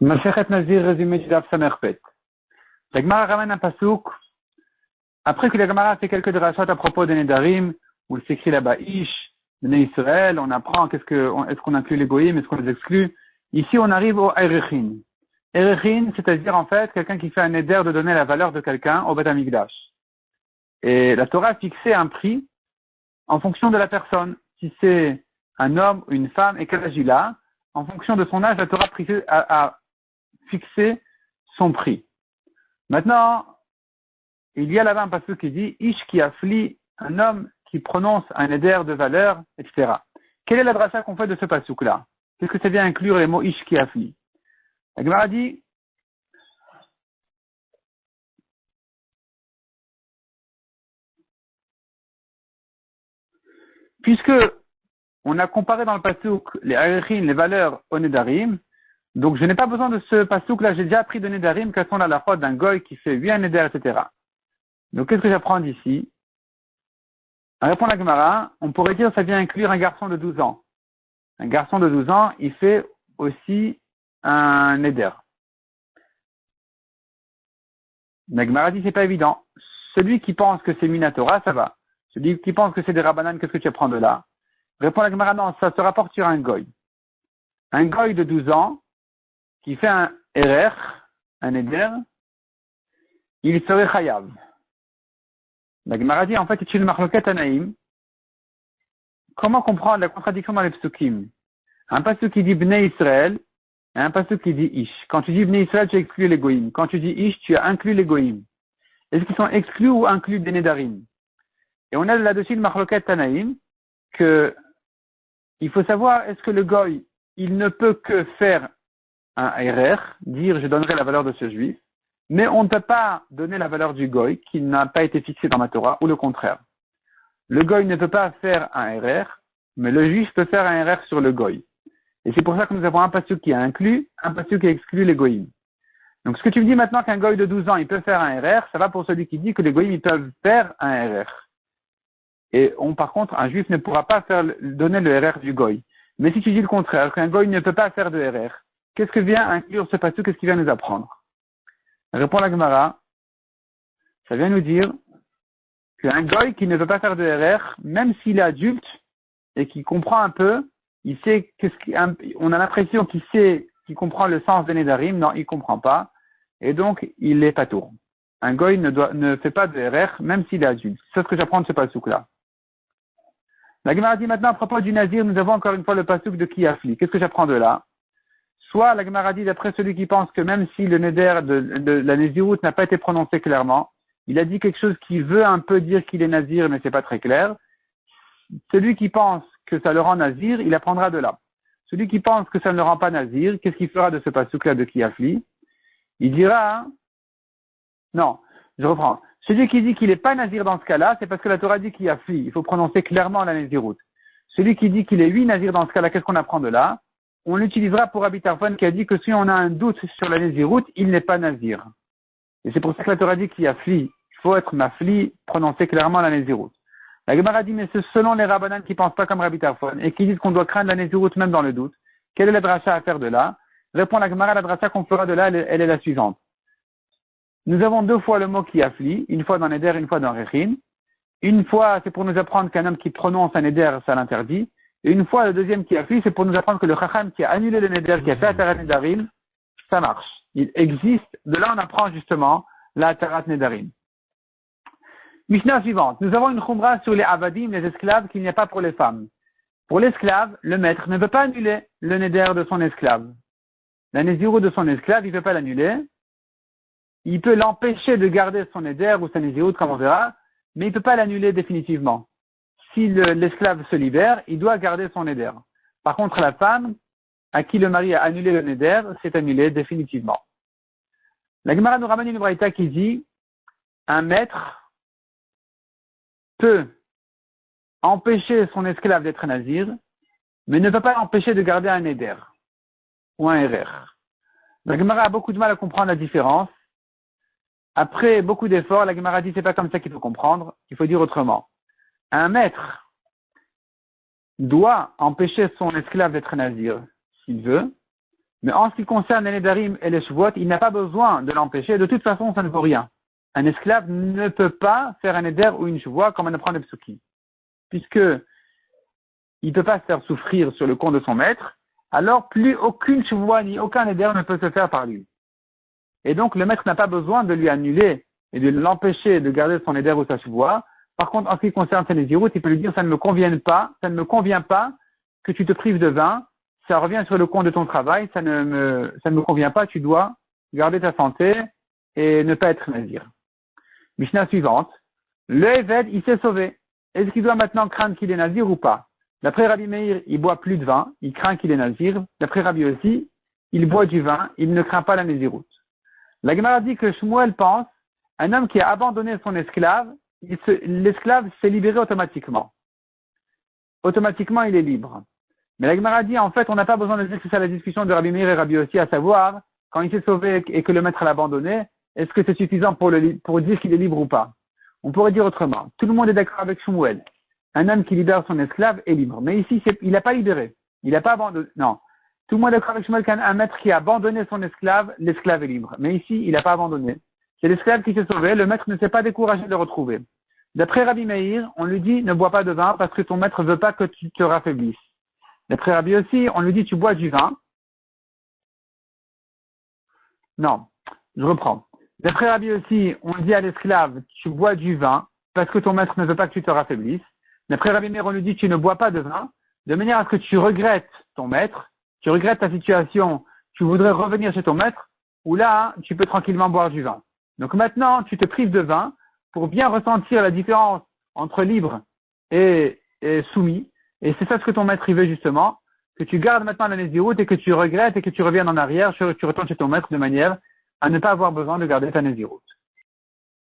Masechet Nazir, résumé du Daf Samerpet. La Gemara ramène un pasouk. Après que la Gemara a fait quelques drachot à propos des Nedarim, où il s'écrit là-bas Ish, Bnei Israël, on apprend est-ce qu'on inclut les Goïm, est-ce qu'on les exclut. Ici, on arrive au Erechin. Erechin, c'est-à-dire en fait quelqu'un qui fait un Neder de donner la valeur de quelqu'un au Beth Amikdash. Et la Torah a fixé un prix en fonction de la personne. Si c'est un homme ou une femme et quel âge il a, en fonction de son âge, la Torah a fixé son prix. Maintenant, il y a là-bas un passage qui dit Ish qui afflie un homme qui prononce un éder de valeur, etc. Quelle est la dracha qu'on fait de ce passouk-là? Qu'est-ce que ça vient inclure les mots Ish qui afflie? La Gemara dit puisque on a comparé dans le passouk les Erechin, les valeurs au Nedarim, donc je n'ai pas besoin de ce passouk-là, j'ai déjà appris de Nedarim quelles sont la faute d'un goy qui fait 8 Neder, etc. Donc qu'est-ce que j'apprends d'ici? En répondant à la Gemara, on pourrait dire que ça vient inclure un garçon de 12 ans. Un garçon de 12 ans, il fait aussi un Neder. La Gemara dit c'est pas évident. Celui qui pense que c'est Minatora, ça va. Celui qui pense que c'est des Rabbanan, qu'est-ce que tu apprends de là? Répond la Gemara, non, ça se rapporte sur un goy. Un goy de 12 ans qui fait un Erer, un Neder, il serait Chayav. La Gemara dit, en fait, c'est une marloquette anaïm. Comment comprendre la contradiction dans les psukim? Un pasuk qui dit Bnei Israël et un pasuk qui dit Ish. Quand tu dis Bnei Israël, tu exclus les goïm. Quand tu dis Ish, tu as inclus les goïm. Est-ce qu'ils sont exclus ou inclus des Nedarim? Et on a là-dessus une marloquette anaïm que il faut savoir, est-ce que le goy, il ne peut que faire un RR, dire je donnerai la valeur de ce juif, mais on ne peut pas donner la valeur du goy qui n'a pas été fixé dans la Torah, ou le contraire. Le goy ne peut pas faire un RR, mais le juif peut faire un RR sur le goy. Et c'est pour ça que nous avons un pasuk qui a inclus, un pasuk qui exclut les goyim. Donc ce que tu me dis maintenant qu'un goy de 12 ans, il peut faire un RR, ça va pour celui qui dit que les goyim, ils peuvent faire un RR. Et par contre, un juif ne pourra pas donner le RR du goy. Mais si tu dis le contraire, qu'un goy ne peut pas faire de RR, qu'est-ce que vient inclure ce pasuk, qu'est-ce qu'il vient nous apprendre? Répond la Gemara, ça vient nous dire qu'un goy qui ne peut pas faire de RR, même s'il est adulte et qui comprend un peu, il sait on a l'impression qu'il sait, qu'il comprend le sens des Nedarim, non, il comprend pas, et donc il est patour. Un goy ne fait pas de RR, même s'il est adulte. C'est ce que j'apprends de ce pasuk-là. La Gemara dit maintenant à propos du Nazir, nous avons encore une fois le pasuk de qui afflie. Qu'est-ce que j'apprends de là? Soit la Gemara dit d'après celui qui pense que même si le Neder de la Néziroute n'a pas été prononcé clairement, il a dit quelque chose qui veut un peu dire qu'il est Nazir, mais c'est pas très clair. Celui qui pense que ça le rend Nazir, il apprendra de là. Celui qui pense que ça ne le rend pas Nazir, qu'est-ce qu'il fera de ce pasuk-là de qui afflie? Il dira, non, je reprends. Celui qui dit qu'il n'est pas Nazir dans ce cas-là, c'est parce que la Torah dit qu'il afflie. Il faut prononcer clairement la Néziroute. Celui qui dit qu'il est oui Nazir dans ce cas-là, qu'est-ce qu'on apprend de là? On l'utilisera pour Rabbi Tarfon qui a dit que si on a un doute sur la Néziroute, il n'est pas Nazir. Et c'est pour ça que la Torah dit qu'il afflie. Il faut être mafli, prononcer clairement la Néziroute. La Gemara dit, mais c'est selon les Rabbanan qui pensent pas comme Rabbi Tarfon et qui disent qu'on doit craindre la Néziroute même dans le doute. Quelle est la dracha à faire de là? Répond la Gemara, la dracha qu'on fera de là, elle est la suivante. Nous avons deux fois le mot qui afflie, une fois dans Neder, une fois dans Rechin. Une fois, c'est pour nous apprendre qu'un homme qui prononce un Neder, ça l'interdit. Et une fois, le deuxième qui afflie, c'est pour nous apprendre que le Chacham qui a annulé le Neder, qui a fait Atarat Nedarim, ça marche. Il existe. De là, on apprend justement la Atarat Nedarim. Mishnah suivante. Nous avons une Khumra sur les Avadim, les esclaves, qu'il n'y a pas pour les femmes. Pour l'esclave, le maître ne peut pas annuler le Neder de son esclave. La Nézirut de son esclave, il ne peut pas l'annuler. Il peut l'empêcher de garder son Neder ou sa Nézirut, comme on verra, mais il ne peut pas l'annuler définitivement. Si l'esclave se libère, il doit garder son Neder. Par contre, la femme, à qui le mari a annulé le Neder, c'est annulé définitivement. La Gemara nous ramène une braïta qui dit, un maître peut empêcher son esclave d'être nazir, mais ne peut pas l'empêcher de garder un Neder ou un RR. La Gemara a beaucoup de mal à comprendre la différence. Après beaucoup d'efforts, la Gemara dit c'est pas comme ça qu'il faut comprendre, il faut dire autrement. Un maître doit empêcher son esclave d'être nazir s'il veut, Mais en ce qui concerne les Nedarim et les Shavuot, il n'a pas besoin de l'empêcher. De toute façon, ça ne vaut rien. Un esclave ne peut pas faire un Neder ou une Shavua comme on apprend des psukim. Puisque il ne peut pas se faire souffrir sur le compte de son maître, alors plus aucune Shavua ni aucun Neder ne peut se faire par lui. Et donc, le maître n'a pas besoin de lui annuler et de l'empêcher de garder son Neder ou sa Shavua. Par contre, en ce qui concerne sa Nézirut, il peut lui dire, ça ne me convient pas que tu te prives de vin, ça revient sur le compte de ton travail, ça ne me convient pas, tu dois garder ta santé et ne pas être Nazir. Mishnah suivante. Le Eved, il s'est sauvé. Est-ce qu'il doit maintenant craindre qu'il est Nazir ou pas? D'après Rabbi Meir, il boit plus de vin, il craint qu'il est Nazir. D'après Rabbi aussi, il boit du vin, il ne craint pas la Nézirut. La Gemara dit que Shmuel pense, un homme qui a abandonné son esclave, l'esclave s'est libéré automatiquement. Automatiquement, il est libre. Mais la Gemara dit, en fait, on n'a pas besoin de dire que c'est la discussion de Rabbi Meir et Rabbi aussi, à savoir, quand il s'est sauvé et que le maître l'a abandonné, est-ce que c'est suffisant pour dire qu'il est libre ou pas? On pourrait dire autrement. Tout le monde est d'accord avec Shmuel. Un homme qui libère son esclave est libre. Mais ici, il n'a pas libéré. Il n'a pas abandonné. Non. Tout le monde est d'accord avec Shmuel qu'un maître qui a abandonné son esclave, l'esclave est libre. Mais ici, il n'a pas abandonné. C'est l'esclave qui s'est sauvé, le maître ne s'est pas découragé de le retrouver. D'après Rabbi Meir, on lui dit, ne bois pas de vin parce que ton maître ne veut pas que tu te raffaiblisses. D'après Rabbi aussi, on lui dit, tu bois du vin. Non, je reprends. D'après Rabbi aussi, on dit à l'esclave, tu bois du vin parce que ton maître ne veut pas que tu te raffaiblisses. D'après Rabbi Meir, on lui dit, tu ne bois pas de vin, de manière à ce que tu regrettes ton maître, tu regrettes ta situation, tu voudrais revenir chez ton maître, où là, tu peux tranquillement boire du vin. Donc maintenant, tu te prives de vin pour bien ressentir la différence entre libre et soumis. Et c'est ça ce que ton maître veut justement, que tu gardes maintenant la Nézirut et que tu regrettes et que tu reviennes en arrière, tu retournes chez ton maître de manière à ne pas avoir besoin de garder ta Nézirut.